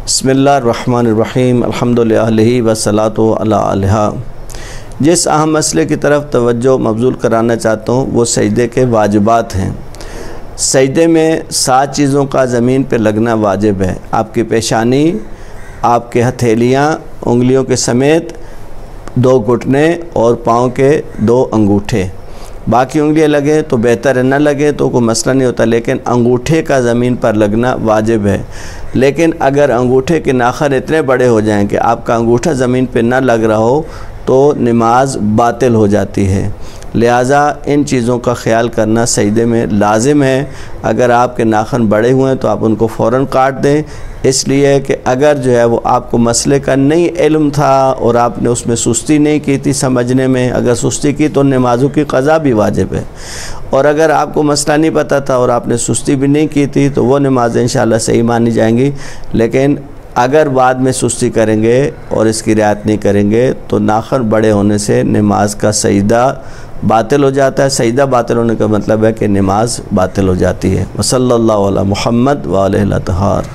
बिस्मिल्लाहिर्रहमानिर्रहीम अल्हम्दुलिल्लाहि वस्सलातु अला आलिहा। जिस अहम मसले की तरफ तवज्जो मबज़ूल कराना चाहता हूँ वो सजदे के वाजिबात हैं। सजदे में 7 चीज़ों का ज़मीन पे लगना वाजिब है। आपकी पेशानी, आपके हथेलियाँ उंगलियों के समेत 2 घुटने और पाँव के 2 अंगूठे। बाकी उंगलियां लगे तो बेहतर है, न लगे तो कोई मसला नहीं होता, लेकिन अंगूठे का ज़मीन पर लगना वाजिब है। लेकिन अगर अंगूठे के नाखन इतने बड़े हो जाएं कि आपका अंगूठा ज़मीन पे न लग रहा हो तो नमाज बातिल हो जाती है। लिहाजा इन चीज़ों का ख्याल करना सजदे में लाजिम है। अगर आपके नाखन बड़े हुए हैं तो आप उनको फ़ौरन काट दें, इसलिए कि अगर जो है वो आपको मसले का नहीं इल्म था और आपने उसमें सुस्ती नहीं की थी समझने में, अगर सुस्ती की तो नमाज़ों की क़ज़ा भी वाजिब है। और अगर आपको मसला नहीं पता था और आपने सुस्ती भी नहीं की थी तो वो नमाज़ें इंशाअल्लाह सही मानी जाएंगी। लेकिन अगर बाद में सुस्ती करेंगे और इसकी रियायत नहीं करेंगे तो नाखन बड़े होने से नमाज का सजदा बातिल हो जाता है। सजदा बातिल होने का मतलब है कि नमाज बातिल हो जाती है। वसल्लल्लाहु अला मुहम्मद व अलैहि तहार।